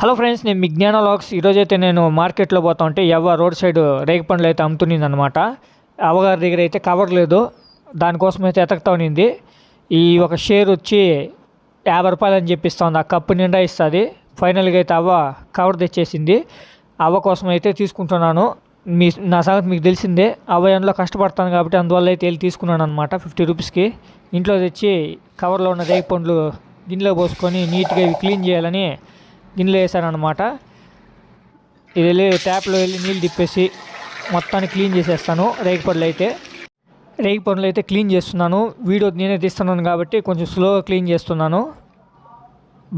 Hello friends, నేను మీ జ్ఞాన logs. ఈరోజైతే నేను మార్కెట్లో పోతా ఉంటే రోడ్ సైడ్ రేగి పండ్లు అయితే అమ్ముతునింది అనమాట. అవ్వగారి దగ్గర అయితే కవర్ లేదు, దానికోసం అయితే ఎతకుతా ఉన్నింది. ఈ ఒక షేర్ వచ్చి 50 రూపాయలు అని చెప్పిస్తా ఉంది. ఆ కప్పు నిండా ఇస్తుంది. ఫైనల్గా అయితే అవ్వ కవర్ తెచ్చేసింది. అవ్వ కోసం అయితే తీసుకుంటున్నాను. నా సంగతి మీకు తెలిసిందే. అవ్వ ఎండలో కష్టపడతాను కాబట్టి అందువల్ల అయితే వెళ్ళి తీసుకున్నాను అనమాట 50 రూపీస్కి. ఇంట్లో తెచ్చి కవర్లో ఉన్న రేగి పండ్లు గిన్నెలో పోసుకొని నీట్గా ఇవి క్లీన్ చేయాలని గిన్నెలో వేసానమాట. ఇది వెళ్ళి ట్యాప్లో వెళ్ళి నీళ్ళు తిప్పేసి మొత్తాన్ని క్లీన్ చేసేస్తాను. రేగి పండ్లు అయితే క్లీన్ చేస్తున్నాను. వీడియో నేనే తీస్తున్నాను కాబట్టి కొంచెం స్లోగా క్లీన్ చేస్తున్నాను.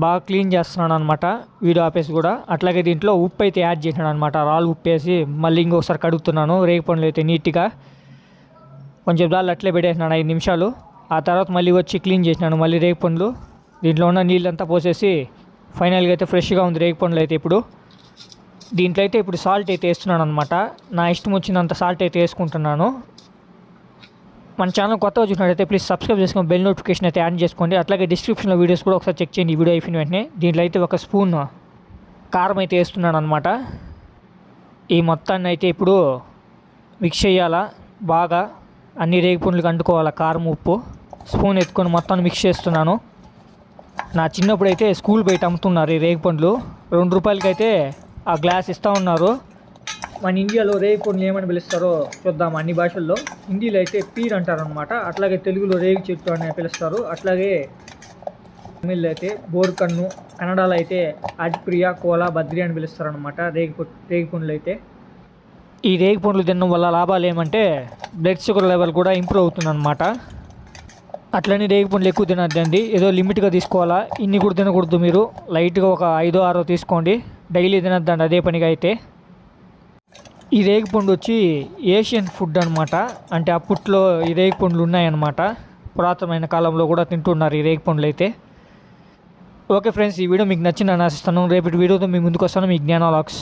బాగా క్లీన్ చేస్తున్నాను అనమాట, వీడియో ఆపేసి కూడా. అట్లాగే దీంట్లో ఉప్పు అయితే యాడ్ చేసినాను అనమాట. రాళ్ళు ఉప్పు వేసి మళ్ళీ ఇంకొకసారి కడుగుతున్నాను. రేగి పండ్లు అయితే నీట్గా కొంచెం దాళ్ళు అట్లే పెట్టేసినాను 5 నిమిషాలు. ఆ తర్వాత మళ్ళీ వచ్చి క్లీన్ చేసినాను మళ్ళీ రేగి పండ్లు. దీంట్లో ఉన్న నీళ్ళంతా పోసేసి ఫైనల్గా అయితే ఫ్రెష్గా ఉంది రేగి పండ్లు అయితే. దీంట్లో అయితే ఇప్పుడు సాల్ట్ అయితే వేస్తున్నాను అనమాట. నా ఇష్టం వచ్చినంత సాల్ట్ అయితే వేసుకుంటున్నాను. మన ఛానల్ కొత్తగా చూసినట్టయితే ప్లీజ్ సబ్స్క్రైబ్ చేసుకొని బెల్ నోటిఫికేషన్ అయితే యాడ్ చేసుకోండి. అట్లాగే డిస్క్రిప్షన్లో వీడియోస్ కూడా ఒకసారి చెక్ చేయండి. ఈ వీడియో అయిపోయిన వెంటనే దీంట్లో అయితే 1 స్పూన్ కారం అయితే వేస్తున్నాను అనమాట. ఈ మొత్తాన్ని అయితే ఇప్పుడు మిక్స్ చేయాలా బాగా. అన్ని రేగి పండ్లకు అంటుకోవాలా కారం ఉప్పు. స్పూన్ ఎత్తుకొని మొత్తాన్ని మిక్స్ చేస్తున్నాను. నా చిన్నప్పుడు అయితే స్కూల్ బయట అమ్ముతున్నారు ఈ రేగి పండ్లు. 2 రూపాయలకి అయితే ఆ గ్లాస్ ఇస్తూ ఉన్నారు. మన ఇండియాలో రేగి పండ్లు ఏమని పిలుస్తారో చూద్దాం. అన్ని భాషల్లో హిందీలో అయితే పీర్ అంటారు అనమాట. అట్లాగే తెలుగులో రేగి చెట్టు అని పిలుస్తారు. అట్లాగే తమిళ్లో అయితే బోర్కన్ను, కన్నడలో అయితే అజ్ప్రియా, కోలా, బద్రి అని పిలుస్తారు అనమాట రేగి పండ్లు అయితే. ఈ రేగి పండ్లు తినడం వల్ల లాభాలు ఏమంటే బ్లడ్ షుగర్ లెవెల్ కూడా ఇంప్రూవ్ అవుతుంది అనమాట. అట్లనే రేగి పండ్లు ఎక్కువ తినద్దండి, ఏదో లిమిట్గా తీసుకోవాలా. ఇన్ని కూడా తినకూడదు. మీరు లైట్గా ఒక 5-6 తీసుకోండి. డైలీ తినద్దండి అదే పనిగా అయితే. ఈ రేగి పండు వచ్చి ఏషియన్ ఫుడ్ అనమాట. అంటే అప్పట్లో ఈ రేగి పండ్లు ఉన్నాయన్నమాట. పురాతనమైన కాలంలో కూడా తింటున్నారు ఈ రేగి పండ్లు అయితే. ఓకే ఫ్రెండ్స్, ఈ వీడియో మీకు నచ్చిందని ఆశిస్తాను. రేపటి వీడియోతో మీ ముందుకు వస్తాను. మీ జ్ఞాన లాగ్స్.